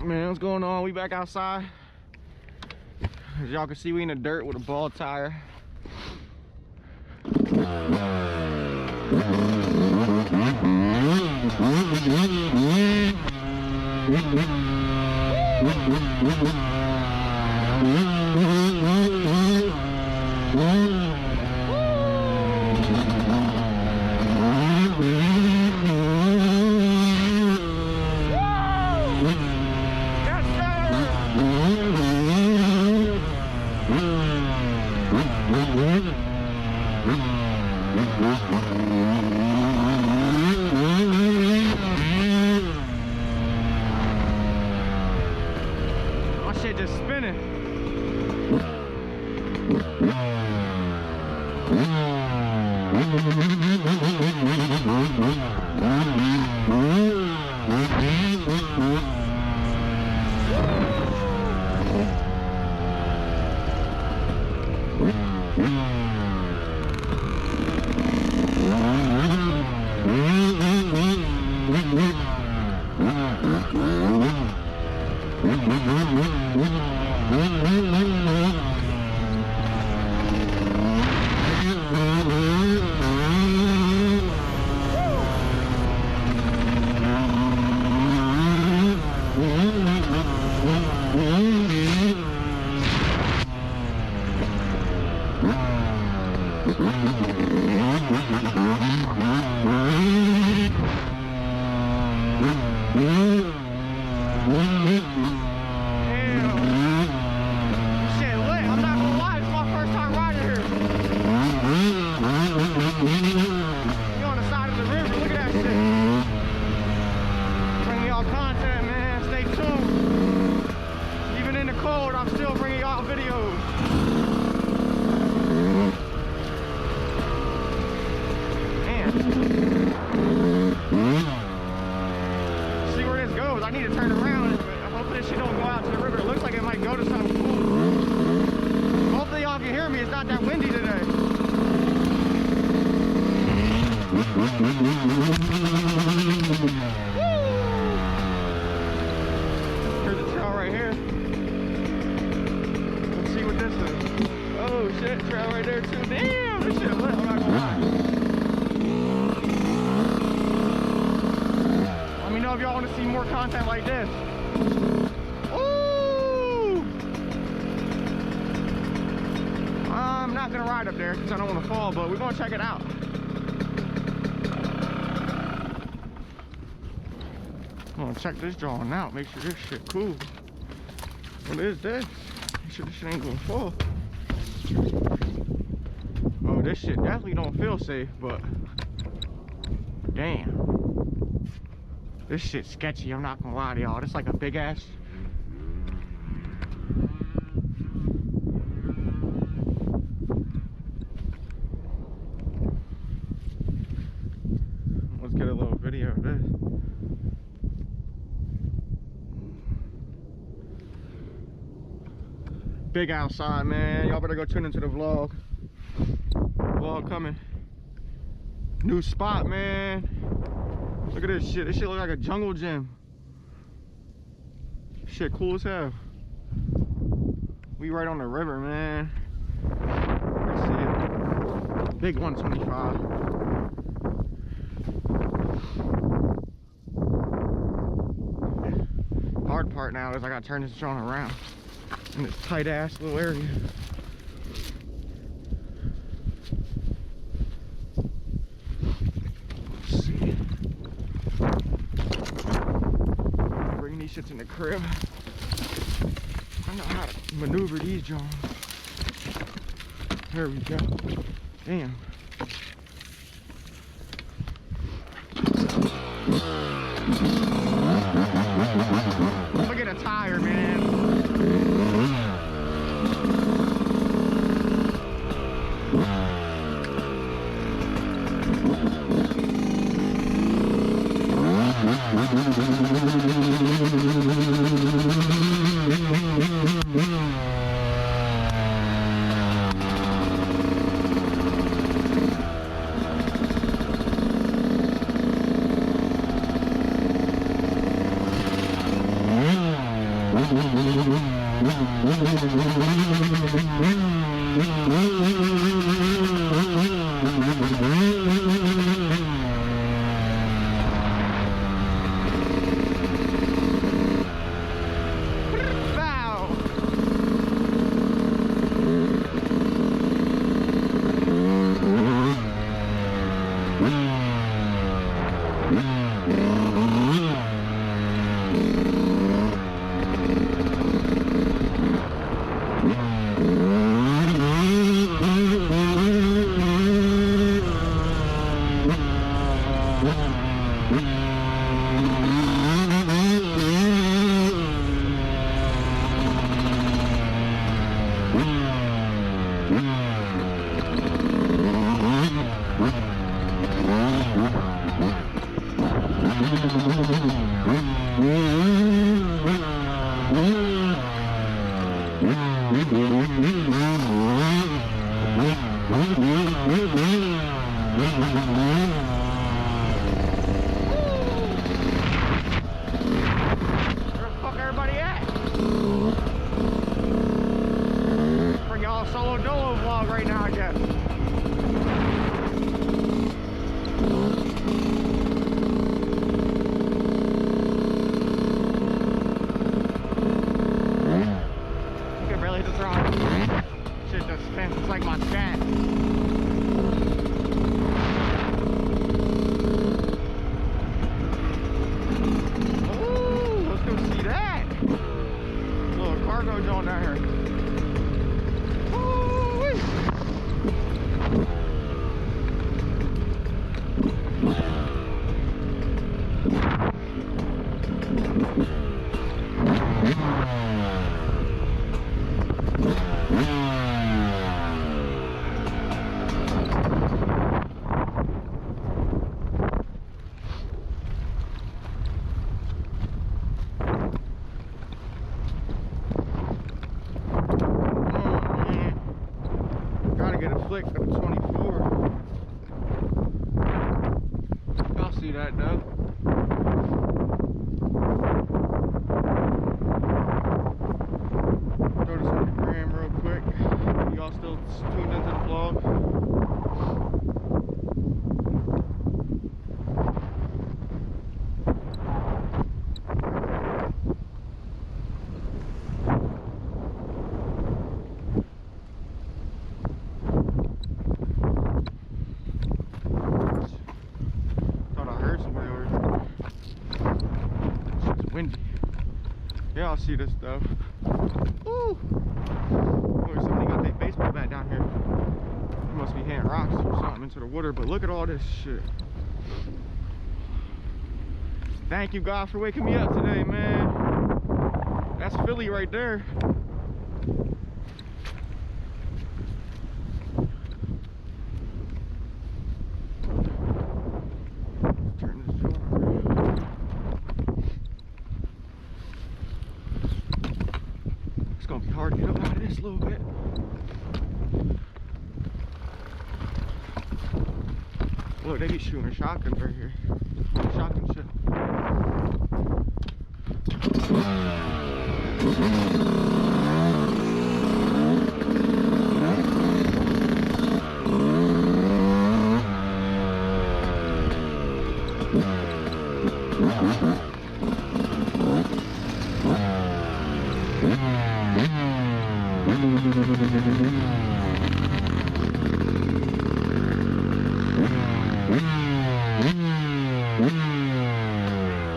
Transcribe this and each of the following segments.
Man, what's going on? We back outside. As y'all can see, we in the dirt with a ball tire. My shit just spinning. I'm still bringing y'all videos. Man. See where this goes. I need to turn around. Hopefully this shit don't go out to the river. It looks like it might go to something cool. Hopefully y'all can hear me. It's not that windy today. Here's the trail right here. This is, oh shit, trail right there too. Damn, this shit lit, I'm not gonna lie. Let me know if y'all want to see more content like this. Ooh! I'm not gonna ride up there because I don't want to fall, but we're gonna check it out. I'm gonna check this drawing out, make sure this shit cool. What is this? Make sure this shit ain't gonna fall. Oh, this shit definitely don't feel safe, but damn. This shit's sketchy, I'm not gonna lie to y'all. It's like a big ass. Let's get a little video of this. Big outside, man. Y'all better go tune into the vlog. Vlog coming. New spot, man. Look at this shit. This shit look like a jungle gym. Shit cool as hell. We right on the river, man. Let's see it. Big 125. Hard part now is I gotta turn this drone around in this tight ass little area. Let's see. Bring these shits in the crib. I know how to maneuver these drones. There we go. Damn. Look at the tire, man. Yeah, I'll see this stuff. Ooh! Look, somebody got their baseball bat down here. They must be hitting rocks or something into the water, but look at all this shit. Thank you, God, for waking me up today, man. That's Philly right there. Hard to get up out of this a little bit. Look, they be shooting shotguns right here. Shotgun shit.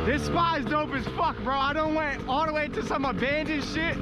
This spot is dope as fuck, bro. I done went all the way to some abandoned shit.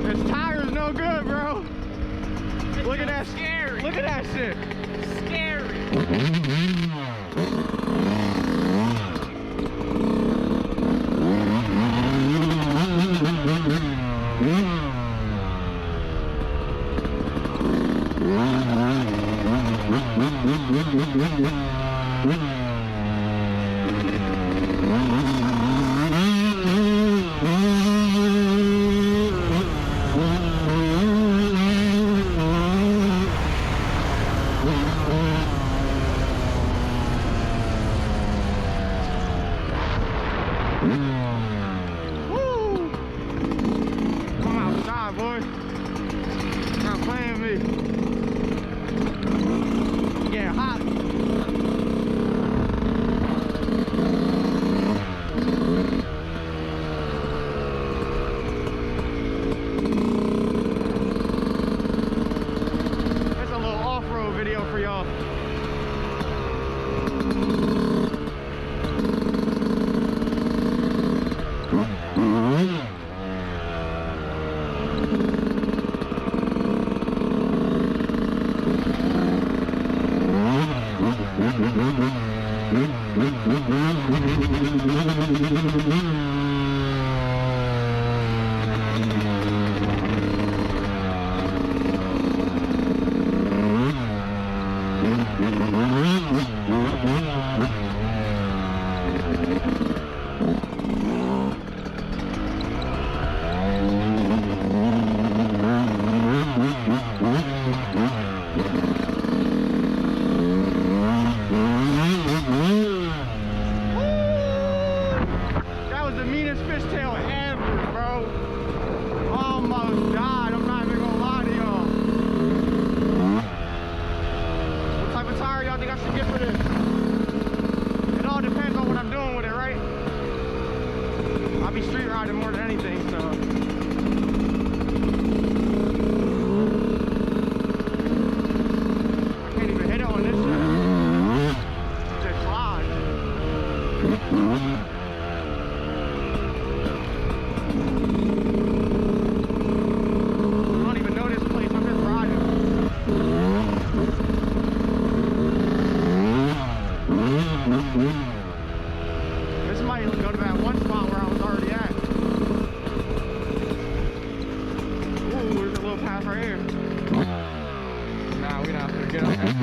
This tire's no good, bro. Look at that. Scary. Look at that shit. Scary. Come outside, boy. Stop playing me. Yeah, hot. That's a little off-road video for y'all. That was the meanest fishtail ever, bro. Almost died. I'm not even gonna lie to y'all. What type of tire y'all think I should get for this? It all depends on what I'm doing with it, right? I'll be street riding more than anything, so. I can't even hit it on this shit. Just slide. I don't even know this place, I'm just riding. This might go to that one spot where I was already at. Ooh, there's a little path right here. Nah, we're not gonna get up there.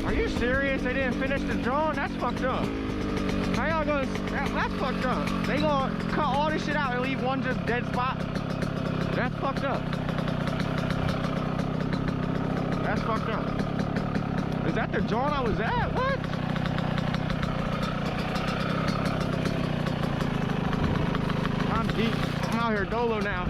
Are you serious? They didn't finish the drawing? That's fucked up. How y'all gonna... That's fucked up. They gonna cut all this shit out and leave one just dead spot? That's fucked up. That's fucked up. Is that the drawing I was at? What? I'm deep. I'm out here dolo now.